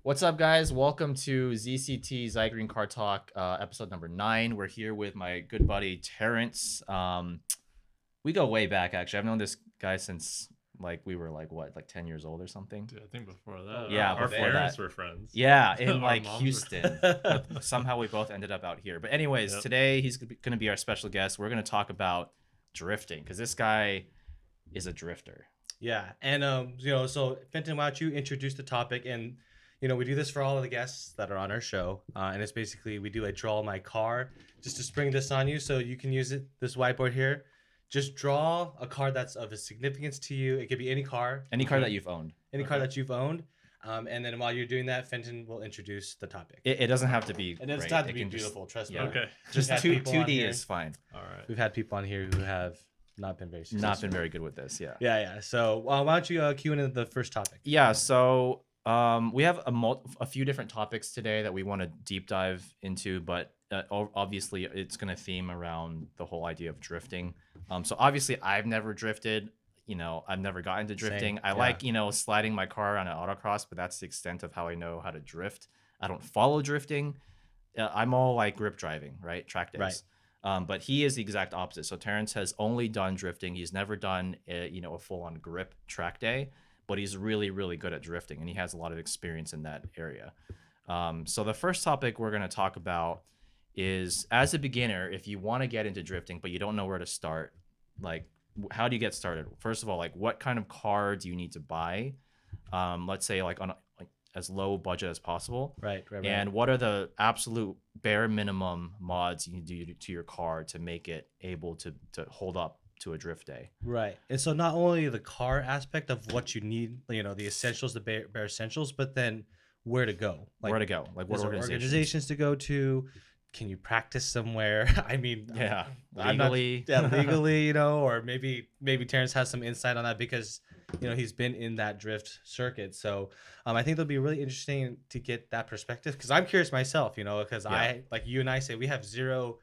What's up, guys? Welcome to ZCT Zygrene Car Talk, episode number 9. We're here with my good buddy Terence. We go way back, actually. I've known this guy since we were 10 years old or something. Dude, I think before that. Yeah, our before parents that. were friends. Yeah, in Our moms were Houston. But somehow we both ended up out here. But anyways, Yep. Today he's going to be our special guest. We're going to talk about drifting because this guy is a drifter. Yeah, and so Fenton, why don't you introduce the topic? And we do this for all of the guests that are on our show, and it's basically we do a draw my car, just to spring this on you, so you can use it. This whiteboard here, just draw a car that's of a significance to you. It could be any car, Any car that you've owned. car that you've owned. And then while you're doing that, Fenton will introduce the topic. It doesn't have to be. It doesn't great. have to It be can just- beautiful. Trust me. yeah. Okay. Just We've had people on 2D here. is fine. All right. We've had people on here who have not been very successful. Not been very good with this. Yeah. Yeah. So why don't you cue into the first topic? Yeah, so we have a few different topics today that we want to deep dive into, but obviously it's going to theme around the whole idea of drifting. So obviously I've never drifted. I've never gotten into drifting. Same, I like, sliding my car on an autocross, but that's the extent of how I know how to drift. I don't follow drifting. I'm all like grip driving, right? Track days. Right. But he is the exact opposite. So Terence has only done drifting. He's never done a full-on grip track day, but he's really, really good at drifting, and he has a lot of experience in that area. So the first topic we're going to talk about is, as a beginner, if you want to get into drifting, but you don't know where to start, how do you get started? First of all, what kind of car do you need to buy? Let's say on as low budget as possible. Right. And what are the absolute bare minimum mods you can do to your car to make it able to hold up to a drift day? Right. And so not only the car aspect of what you need, the essentials, the bare essentials, but then where to go. Where to go? What is there organizations to go to? Can you practice somewhere? I mean, yeah, legally. Legally, or maybe Terrence has some insight on that because, he's been in that drift circuit. So I think it'll be really interesting to get that perspective because I'm curious myself, because I, like you and I say, we have zero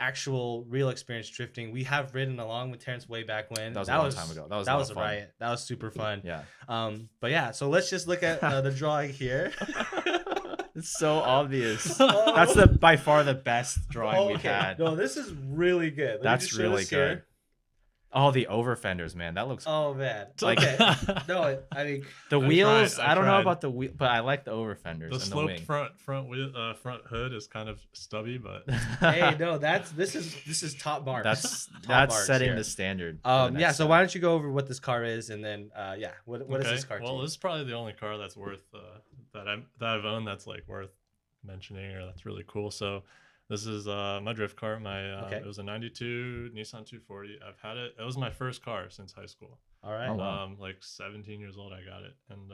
actual real experience drifting. We have ridden along with Terrence way back when. That was a long time ago. That was a fun. Riot. That was super fun. Yeah. But yeah, so let's just look at the drawing here. It's so obvious. That's by far the best drawing we've had. No, this is really good. That's really good. Oh, the over fenders, man. That looks. Oh man. Okay. No, I mean the wheels. I don't know tried. about the wheel, but I like the over fenders. The and sloped the wing. front hood is kind of stubby, but hey, no, this is top marks. That's marks setting here. the standard. Yeah. So why don't you go over what this car is, and then what is this car? Well, this is probably the only car that's worth that I've owned that's worth mentioning or that's really cool. So this is my drift car. It was a 92 Nissan 240. I've had it. It was my first car since high school. All right. Oh, wow. 17 years old I got it. And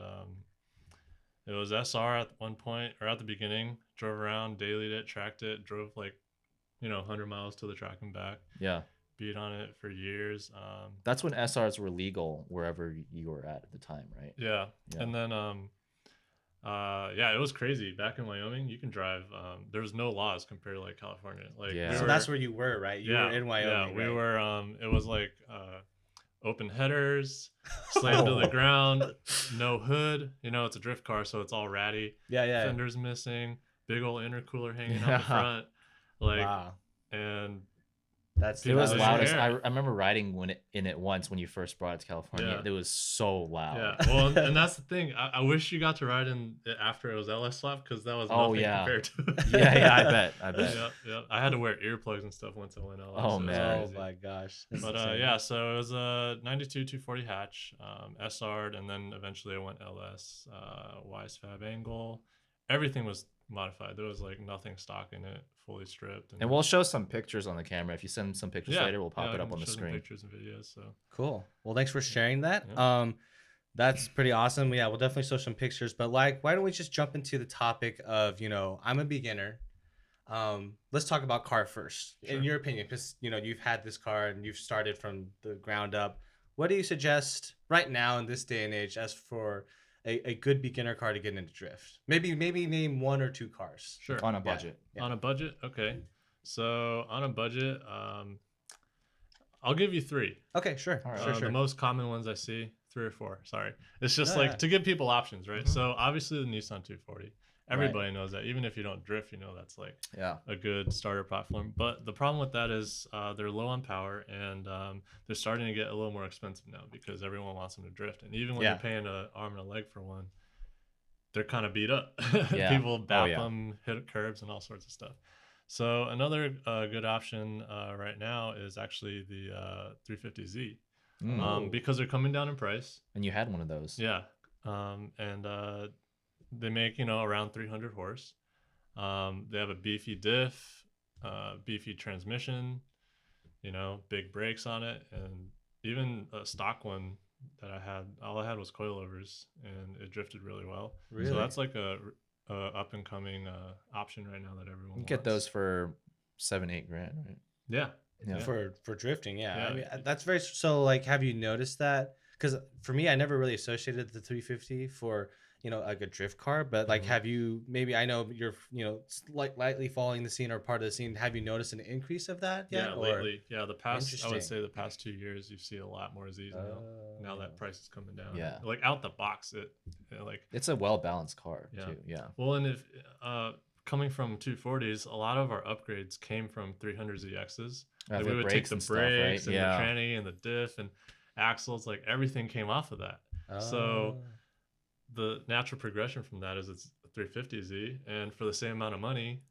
it was SR at one point, or at the beginning. Drove around, dailied it, tracked it, drove 100 miles to the track and back. Yeah. Beat on it for years. That's when SRs were legal wherever you were at the time, right? Yeah. And then it was crazy. Back in Wyoming, you can drive. There was no laws compared to California. So that's where you were, right? You were in Wyoming. Yeah, we were. It was open headers, slammed to the ground, no hood. It's a drift car, so it's all ratty. Yeah. Fenders missing, big old intercooler hanging out the front. Wow. And It was loud. Yeah. I remember riding in it once when you first brought it to California. Yeah. It was so loud. Yeah, well, and that's the thing. I wish you got to ride in it after it was LS Swap because that was nothing compared to it. Yeah, I bet. Yeah. I had to wear earplugs and stuff once I went LS. Oh, man. Oh my gosh. But yeah, so it was a 92 240 hatch, SR'd, and then eventually I went LS, Wise Fab angle. Everything was modified. There was nothing stock in it, fully stripped. And we'll show some pictures on the camera. If you send some pictures later, we'll pop it up on the screen. Pictures and videos. So Cool. Well, thanks for sharing that. Yeah. That's pretty awesome. Yeah, we'll definitely show some pictures. But why don't we just jump into the topic of I'm a beginner. Let's talk about car first. Sure. In your opinion, because you've had this car and you've started from the ground up. What do you suggest right now in this day and age as for a good beginner car to get into drift? Maybe name one or two cars. sure. On a budget. Yeah. On a budget, okay. So on a budget, I'll give you three. Okay, sure. All right. Sure. The most common ones I see, 3 or 4. Sorry, it's just No, like yeah. to give people options, right? Mhm. So obviously the Nissan 240, everybody knows that. Even if you don't drift, you know that's like Yeah. a good starter platform. But the problem with that is they're low on power, and they're starting to get a little more expensive now because everyone wants them to drift. And even when Yeah. you're paying an arm and a leg for one, they're kind of beat up. Yeah. People bap yeah. them, hit curbs, and all sorts of stuff. So another good option right now is actually the 350Z, Oh. because they're coming down in price. And you had one of those. Yeah, and they make around 300 horse. They have a beefy diff, beefy transmission, big brakes on it, and even a stock one that all I had was coilovers, and it drifted really well. Really? So that's like a up and coming option right now that everyone You get wants. those for 7-8 grand, right? Yeah. Yeah. For drifting, yeah. Yeah. I mean, that's very so. Like, have you noticed that? Because for me, I never really associated the 350 for like a drift car. But like, Mhm. have you? Maybe I know you're lightly following the scene or part of the scene. Have you noticed an increase of that yet? Yeah, or? lately. Yeah, I would Interesting. say the past 2 years, you see a lot more Z's now. Now that price is coming down. Yeah. Like out the box, like. It's a well balanced car Yeah. too. Yeah. Well, and if coming from 240s, a lot of our upgrades came from 300ZXs. Yeah, Like the we would take brakes the and stuff, right? brakes and Yeah. the tranny and the diff and axles, like everything came off of that. Oh. So the natural progression from that is it's a 350Z, and for the same amount of money,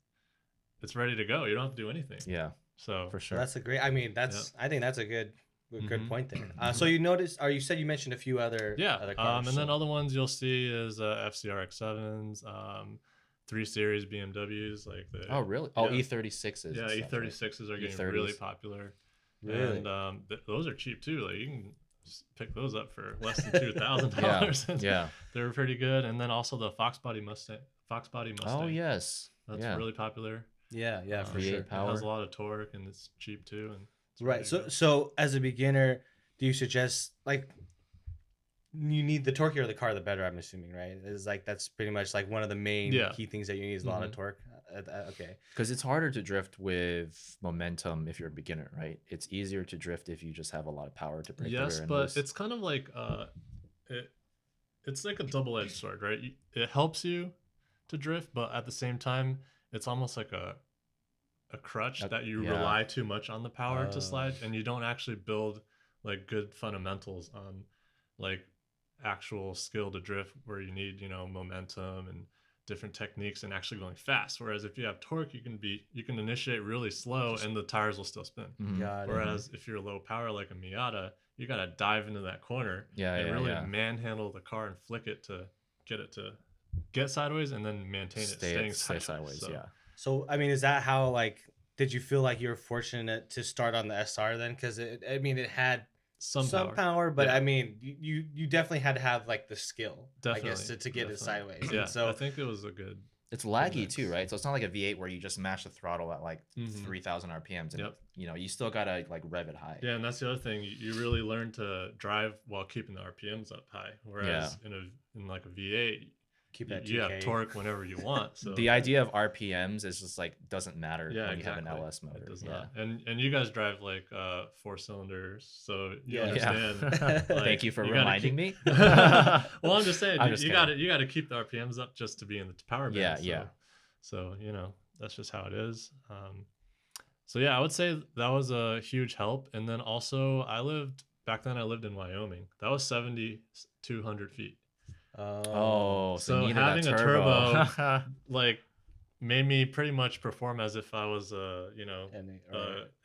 it's ready to go. You don't have to do anything. Yeah, So for So sure. that's a great. I mean, I think that's a good Mhm. point there. So you noticed, or you said you mentioned a few other yeah, other cars. and then so- other ones you'll see is FCRX7s, 3 Series BMWs, like the Oh, really? Oh, yeah. E36s. Yeah, and stuff, right? E36s are getting E30s. really popular. Really? And those are cheap too. Like you can pick those up for less than $2,000. Yeah. They're pretty good. And then also the Fox body Mustang. Oh, yes. That's yeah. really popular. yeah, for V8 sure. power. It has a lot of torque and it's cheap too. And it's Right. ready to So go. so as a beginner, do you suggest like you need the torqueier the car, the better? I'm assuming, right? Is like that's pretty much like one of the main Yeah. key things that you need is a lot of Mhm. torque. Okay. Because it's harder to drift with momentum if you're a beginner, right? It's easier to drift if you just have a lot of power to break the Yes, rear end but loose. it's kind of like it's like a double-edged sword, right? It helps you to drift, but at the same time, it's almost like a crutch that you yeah. rely too much on the power to Oh. slide, and you don't actually build like good fundamentals on like actual skill to drift, where you need momentum and different techniques and actually going fast. Whereas if you have torque, you can initiate really slow and the tires will still spin. Mhm. Got it. Whereas if you're low power like a Miata, you gotta dive into that corner Yeah, and yeah, really yeah. manhandle the car and flick it to get sideways and then maintain it staying Stay sideways. So, yeah. So I mean, is that how like did you feel like you were fortunate to start on the SR then? Because it had some power. power, but Yeah. I mean, you definitely had to have like the skill, I guess, Definitely, to get it definitely. sideways. Yeah, And so I think it was a good. It's laggy mix. too, right? So it's not like a V8 where you just mash the throttle at like Mhm. 3,000 RPMs and Yep. you still gotta like rev it high. Yeah, and that's the other thing. You really learn to drive while keeping the RPMs up high. Whereas in like a V8, keep that you have 2K. torque whenever you want. So The idea of RPMs is just like doesn't matter yeah, when exactly. you have an LS motor. It does yeah. not. And you guys drive like 4 cylinders, so you Yeah. understand. Yeah. like, Thank you for gotta reminding keep- me. Well, I'm just saying, I'm just you kidding. got to keep the RPMs up just to be in the power band. Yeah, so, yeah. So that's just how it is. So yeah, I would say that was a huge help. And then also, back then I lived in Wyoming. That was 7,200 feet. Oh, so, So you needed having that a turbo. Like made me pretty much perform as if I was NA,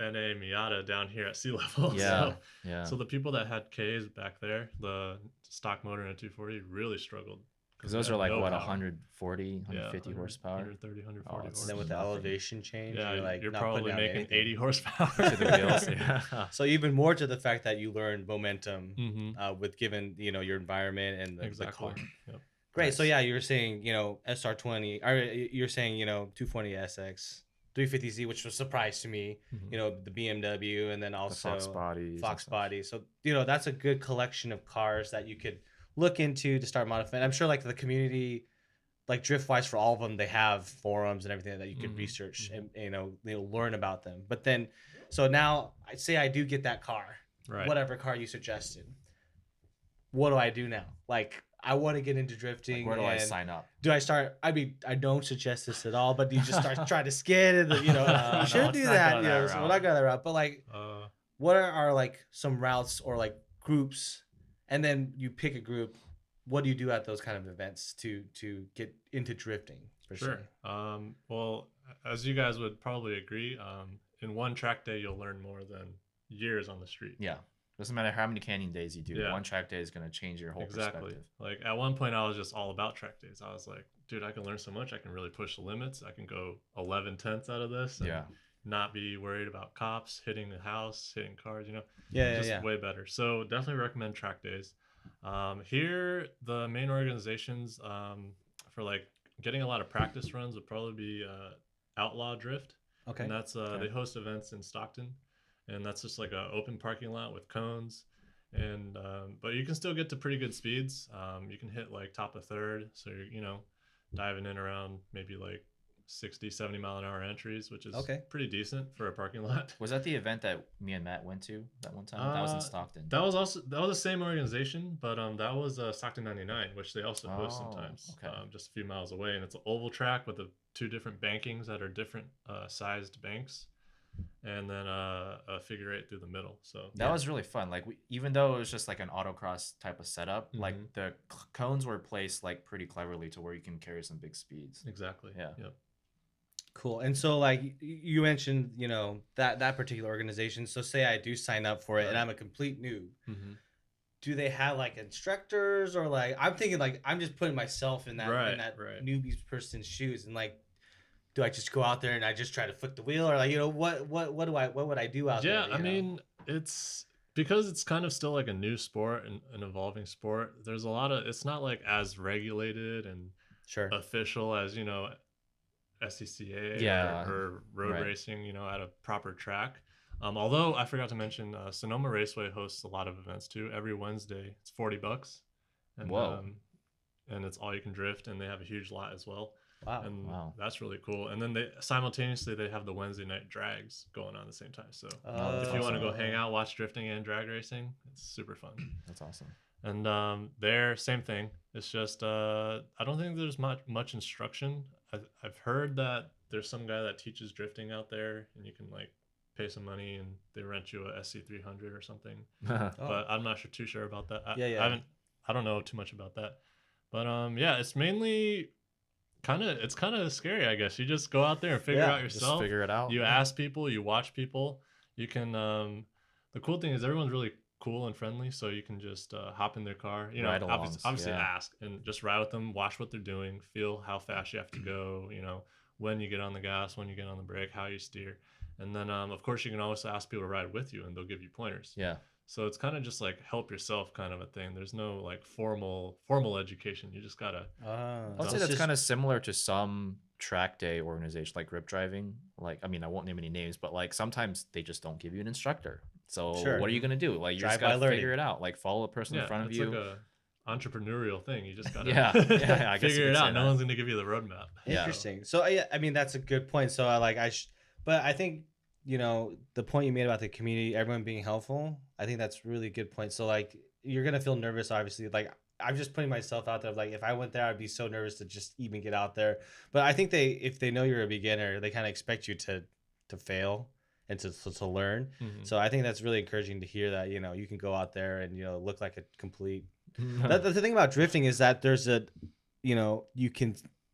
NA Miata down here at sea level. yeah, yeah. So the people that had Ks back there, the stock motor in a 240 really struggled. Because those they are had like no what, power. 140, Yeah, 150 horsepower 130, 140 Oh, it's- and then horsepower. with the nothing. elevation change, Yeah, you're like you're not probably putting out making anything. 80 horsepower to the wheels. Yeah. So even more to the fact that you learned momentum Mm-hmm. with given your environment and the Exactly. car. Yep. Great. So Nice. yeah, you were saying SR20, or you're saying 240 SX, 350Z, which was a surprise to me. Mhm. The BMW, and then The also Fox bodies. and Fox stuff. body. So that's a good collection of cars that you could look into to start modifying. I'm sure like the community, like drift wise for all of them, they have forums and everything that you could Mhm, research mhm. and learn about them. But then, so now I say I do get that car, Right. whatever car you suggested. what do I do now? Like, I want to get into drifting. Like, where do I and sign up? do I start? I mean, I don't suggest this at all, but do you just start trying to skid and you No, shouldn't let's do not that. go You that know, so we're route. not going that route. But like, Uh, what are like some routes or like groups, and then you pick a group. What do you do at those kind of events to get into drifting? Per Sure. se? Well, as you guys would probably agree, in one track day you'll learn more than years on the street. Yeah. Doesn't matter how many canyon days you do. Yeah. One track day is going to change your whole Exactly. perspective. Like at one point I was just all about track days. I was like, dude, I can learn so much. I can really push the limits. I can go 11 tenths out of this and Yeah. not be worried about cops hitting the house, hitting cars, Yeah, just yeah. way better. So definitely recommend track days. Here, the main organizations for like getting a lot of practice runs would probably be Outlaw Drift. Okay. And that's they host events in Stockton, and that's just like a open parking lot with cones. And but you can still get to pretty good speeds. You can hit like top of third, so you're diving in around maybe like 60, 70 mile an hour entries, which is pretty decent for a parking lot. Was that the event that me and Matt went to that one time? That was in Stockton. That was the same organization, but that was Stockton 99, which they also host sometimes, just a few miles away. And it's an oval track with the two different bankings that are different sized banks, and then a figure eight through the middle. So that was really fun. Like even though it was just like an autocross type of setup, like the cones were placed like pretty cleverly to where you can carry some big speeds. Exactly. Yeah. Yep. Cool. And so like you mentioned, that particular organization. So say I do sign up for it and I'm a complete noob. Do they have like instructors or like, I'm thinking like, I'm just putting myself in that, newbie person's shoes, and like, do I just go out there and I just try to foot the wheel, or like, what would I do out there? Yeah. I mean, it's because it's kind of still like a new sport and an evolving sport. There's a lot of, it's not like as regulated and official as, SCCA or road racing, at a proper track. Although I forgot to mention, Sonoma Raceway hosts a lot of events too. Every Wednesday, it's $40, and and it's all you can drift, and they have a huge lot as well. Wow, and that's really cool. And then they have the Wednesday night drags going on at the same time. So if you want to go hang out, watch drifting and drag racing, it's super fun. That's awesome. And there, same thing. It's just I don't think there's much instruction. I've heard that there's some guy that teaches drifting out there, and you can like pay some money and they rent you a SC300 or something. But I'm not too sure about that. I don't know too much about that. But it's mainly kind of scary, I guess. You just go out there and figure out yourself. Just figure it out. You ask people, you watch people. You can the cool thing is everyone's really cool and friendly, so you can just hop in their car, obviously ask and just ride with them, watch what they're doing, feel how fast you have to go, when you get on the gas, when you get on the brake, how you steer. And then of course you can always ask people to ride with you and they'll give you pointers. So it's kind of just like help yourself kind of a thing. There's no like formal education. You just gotta I'll say that's kind of similar to some track day organization like grip driving. Like, I mean, I won't name any names, but like sometimes they just don't give you an instructor. So what are you gonna do? Like, you just gotta figure it out. Like, follow the person in front of you. It's like a entrepreneurial thing. You just gotta I guess figure it out. No one's gonna give you the roadmap. Interesting. So I mean, that's a good point. So but I think the point you made about the community, everyone being helpful, I think that's really a good point. So like, you're gonna feel nervous, obviously. Like, I'm just putting myself out there. Like, if I went there, I'd be so nervous to just even get out there. But I think if they know you're a beginner, they kind of expect you to fail and to learn. So I think that's really encouraging to hear that, you can go out there and, look like a complete. The thing about drifting is that there's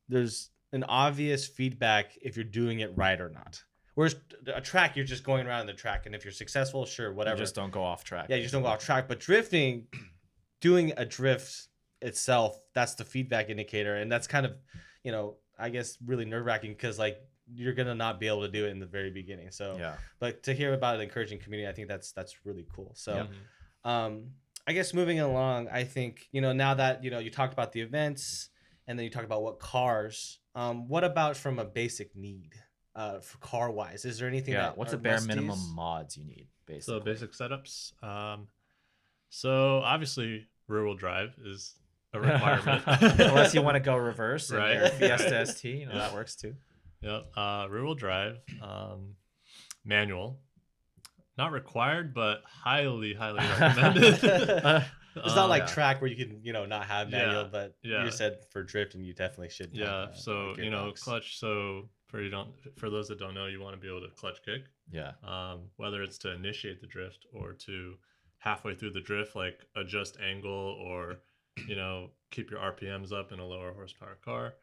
there's an obvious feedback if you're doing it right or not. Whereas a track, you're just going around the track, and if you're successful, sure, whatever. You just don't go off track. Yeah, you just don't go off track. But drifting, doing a drift itself, that's the feedback indicator, and that's kind of, I guess really nerve-wracking because like you're gonna not be able to do it in the very beginning. So but to hear about an encouraging community, I think that's really cool. So I guess moving along, I think now that you talked about the events and then you talked about what cars. What about from a basic need? For car wise, is there anything what's the bare minimum mods you need, basically? So basic setups, so obviously rear wheel drive is a requirement. Unless you want to go reverse, right? Your Fiesta ST, that works too. Rear wheel drive, manual, not required but highly recommended. It's not like Yeah. track where you can, not have manual, Yeah, but yeah. you said for drifting, you definitely should have Yeah, a so gearbox. clutch. So for those that don't know, you want to be able to clutch kick. Yeah. Whether it's to initiate the drift or to halfway through the drift, like adjust angle or keep your RPMs up in a lower horsepower car.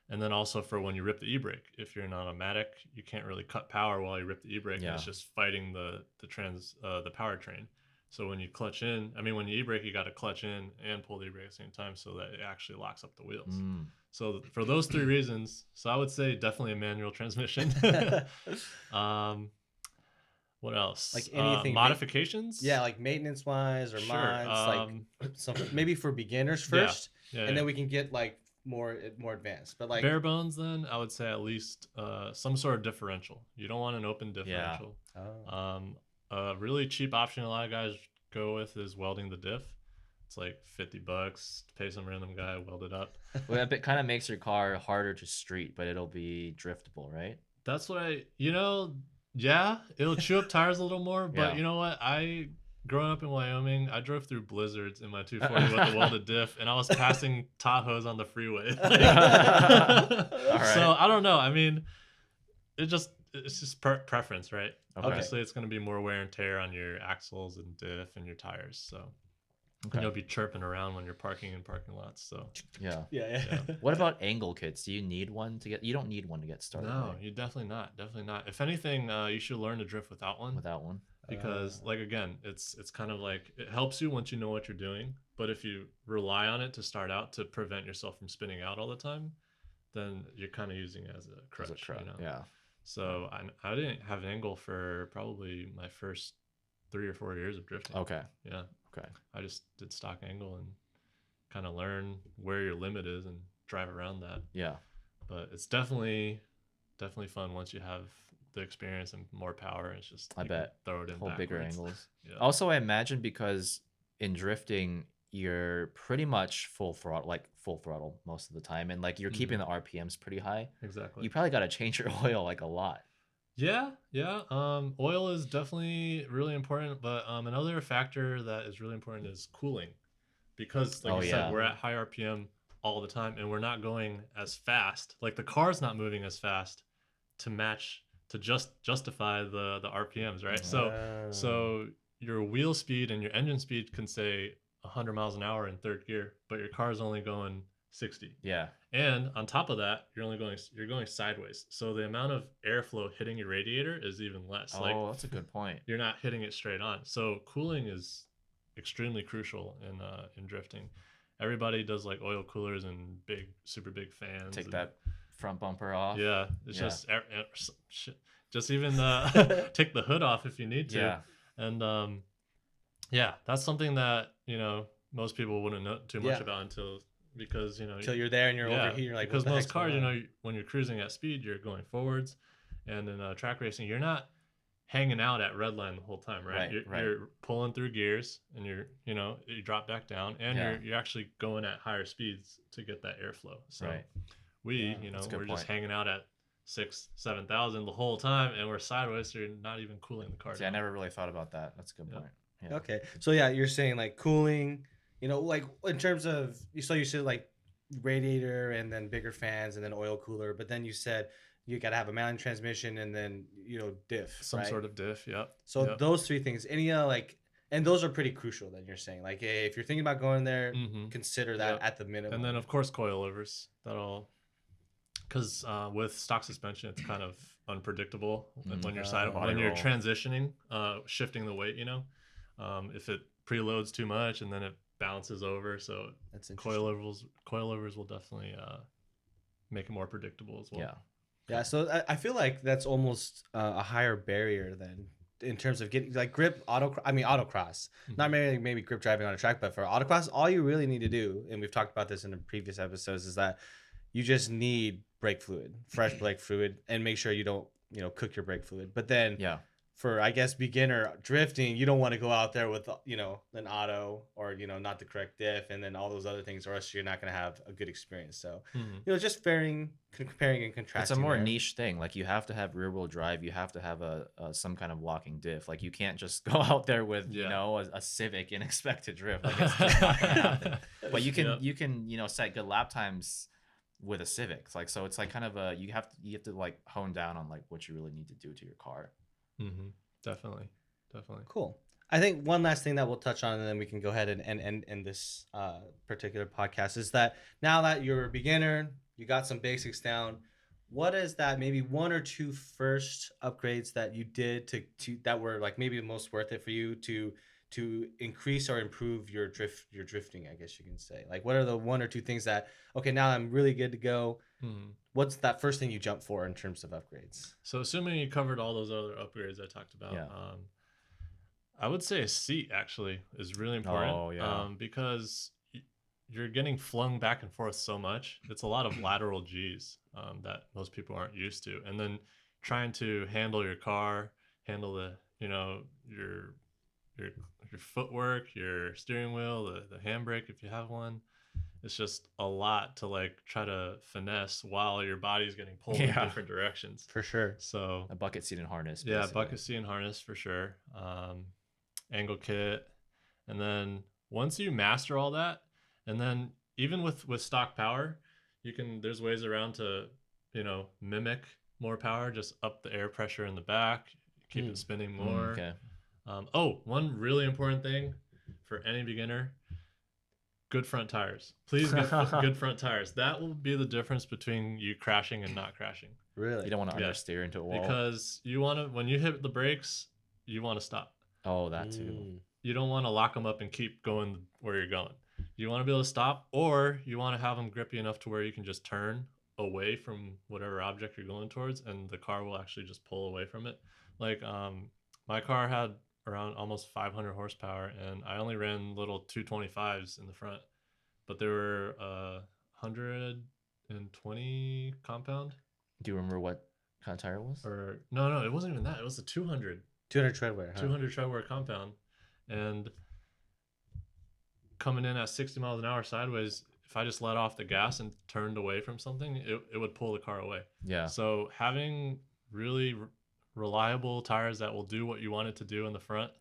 And then also for when you rip the e-brake, if you're an automatic, you can't really cut power while you rip the e-brake, and Yeah. it's just fighting the powertrain. So when you clutch in, when you e-brake, you got to clutch in and pull the e-brake at the same time so that it actually locks up the wheels. So for those three reasons, so I would say definitely a manual transmission. What else? Like anything modifications? Yeah, like maintenance wise or Sure. mods, like something maybe for beginners first, and then we can get like more advanced. But like bare bones, then I would say at least some sort of differential. You don't want an open differential. A really cheap option a lot of guys go with is welding the diff. It's like $50. Pay some random guy, weld it up. Well, it kind of makes your car harder to street, but it'll be driftable, right? That's what yeah, it'll chew up tires a little more, but Yeah. you know what? Growing up in Wyoming, I drove through blizzards in my 240 with the welded diff, and I was passing Tahoes on the freeway. All right. So I don't know. It's just preference, right? Okay. Obviously, it's going to be more wear and tear on your axles and diff and your tires. So Okay. you'll be chirping around when you're parking in parking lots. So yeah. What about angle kits? Do you need one to get? You don't need one to get started. no, right? you definitely not. Definitely not. If anything, you should learn to drift without one. Without one. Because like again, it's kind of like it helps you once you know what you're doing, but if you rely on it to start out to prevent yourself from spinning out all the time, then you're kind of using it as a crutch. Yeah. So I didn't have an angle for probably my first 3 or 4 years of drifting. Okay. Yeah. Okay. I just did stock angle and kind of learn where your limit is and drive around that. Yeah. But it's definitely fun once you have the experience and more power. It's just I bet throw it in whole bigger backwards. angles. Yeah. Also, I imagine because in drifting you're pretty much full throttle most of the time, and like you're keeping the RPMs pretty high. Exactly. You probably got to change your oil like a lot. Yeah. Oil is definitely really important, but another factor that is really important is cooling, because like you said, we're at high RPM all the time, and we're not going as fast. Like the car's not moving as fast to justify the RPMs, right? So your wheel speed and your engine speed can say 100 miles an hour in third gear, but your car's only going 60. Yeah. And on top of that, you're going sideways. So the amount of airflow hitting your radiator is even less. Oh, that's a good point. You're not hitting it straight on. So cooling is extremely crucial in drifting. Everybody does like oil coolers and super big fans. Take that front bumper off. Yeah, it's just even take the hood off if you need to. Yeah. And that's something that most people wouldn't know too much about until you're there and you're over here, like, because most cars, when you're cruising at speed, you're going forwards, and in track racing, you're not hanging out at red line the whole time, right? You're pulling through gears, and you drop back down, and you're actually going at higher speeds to get that airflow. So we're just hanging out at 6,000-7,000 the whole time, and we're sideways, so you're not even cooling the car. See, I never really thought about that. That's a good point. Yeah. Okay, so yeah, you're saying like cooling, like in terms of, so you said like radiator and then bigger fans and then oil cooler, but then you said you got to have a manual transmission and then diff, some sort of diff. So those three things, and those are pretty crucial. Then you're saying like, hey, if you're thinking about going there, consider that at the minimum. And then of course coilovers. Because with stock suspension, it's kind of unpredictable when you're transitioning, shifting the weight. If it preloads too much and then it bounces over, so that's coilovers will definitely make it more predictable as well. Yeah. So I feel like that's almost a higher barrier than in terms of getting like grip autocross. Not maybe grip driving on a track, but for autocross, all you really need to do, and we've talked about this in the previous episodes, is that you just need brake fluid, fresh brake fluid, and make sure you don't cook your brake fluid. But then for I guess beginner drifting, you don't want to go out there with an auto or not the correct diff and then all those other things, or else you're not going to have a good experience. So just comparing and contrasting. It's a more niche thing. Like you have to have rear wheel drive. You have to have a some kind of locking diff. Like you can't just go out there with a Civic and expect to drift. Like it's just not gonna happen. But you can set good lap times with a Civic. It's like, so it's like kind of you have to like hone down on like what you really need to do to your car. Definitely. Cool. I think one last thing that we'll touch on, and then we can go ahead and end this particular podcast, is that now that you're a beginner, you got some basics down. What is that maybe one or two first upgrades that you did to that were like maybe the most worth it for you to increase or improve your drifting, I guess you can say? Like, what are the one or two things that, okay, now I'm really good to go? What's that first thing you jump for in terms of upgrades? So assuming you covered all those other upgrades I talked about, I would say a seat actually is really important. Because you're getting flung back and forth so much. It's a lot of lateral G's that most people aren't used to. And then trying to handle your car, handle the, your footwork, your steering wheel, the handbrake if you have one. It's just a lot to like try to finesse while your body's getting pulled in different directions. For sure. So a bucket seat and harness. Basically. Yeah, bucket seat and harness for sure. Angle kit. And then once you master all that, and then even with stock power, there's ways around to, mimic more power, just up the air pressure in the back, keep it spinning more. One really important thing for any beginner, good front tires. Please get good front tires. That will be the difference between you crashing and not crashing. Really? You don't want to understeer into a wall. Because when you hit the brakes, you want to stop. Oh, that too. You don't want to lock them up and keep going where you're going. You want to be able to stop, or you want to have them grippy enough to where you can just turn away from whatever object you're going towards, and the car will actually just pull away from it. Like my car had around almost 500 horsepower, and I only ran little 225s in the front, but they were 120 compound. Do you remember what kind of tire it was? Or no, it wasn't even that. It was a 200 treadwear. 200 treadwear compound, and coming in at 60 miles an hour sideways, if I just let off the gas and turned away from something, it would pull the car away. Yeah. So having really reliable tires that will do what you want it to do in the front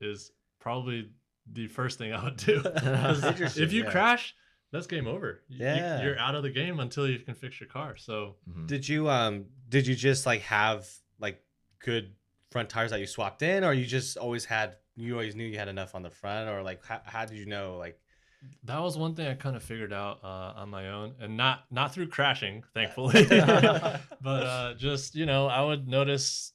is probably the first thing I would do. If you crash, that's game over. You're out of the game until you can fix your car. So did you just like have like good front tires that you swapped in, or you always knew you had enough on the front, or like how did you know? Like, that was one thing I kind of figured out on my own, and not through crashing, thankfully. But just I would notice,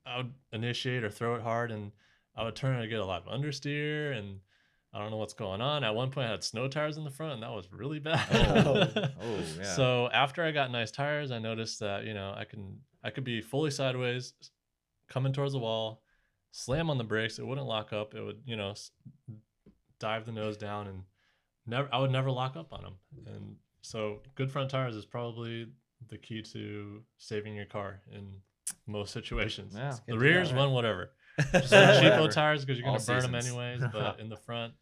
I would initiate or throw it hard, and I would turn and get a lot of understeer, and I don't know what's going on. At one point I had snow tires in the front, and that was really bad. Yeah. So after I got nice tires, I noticed that I could be fully sideways, coming towards the wall, slam on the brakes, it wouldn't lock up, it would dive the nose down, and I would never lock up on them. And so good front tires is probably the key to saving your car in most situations. Yeah, the rears, whatever. Just cheapo tires, because you're going to burn them anyways. But in the front,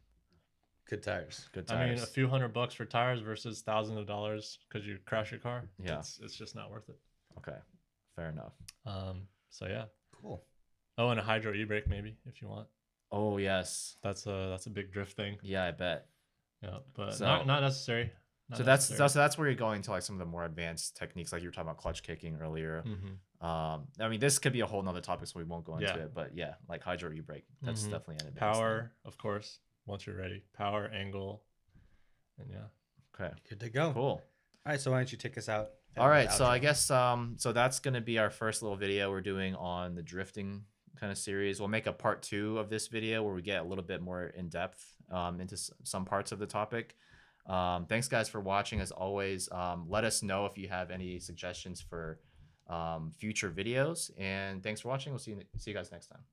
good tires. I mean, a few $100 for tires versus thousands of dollars because you crash your car. Yeah, it's just not worth it. Okay, fair enough. So yeah, cool. Oh, and a hydro e-brake maybe if you want. Oh yes, that's a big drift thing. Yeah, I bet. Yeah, but not necessary. So that's where you're going to like some of the more advanced techniques, like you were talking about clutch kicking earlier. I mean, this could be a whole nother topic, so we won't go into it. But yeah, like hydro e-brake, that's definitely an advanced power thing. Of course, once you're ready, power, angle, and yeah. Okay, good to go. Cool. All right, so why don't you take us out? All right, so I guess so that's gonna be our first little video we're doing on the drifting kind of series. We'll make a part 2 of this video where we get a little bit more in depth into some parts of the topic. Thanks guys for watching. As always, let us know if you have any suggestions for future videos, and thanks for watching. We'll see you guys next time.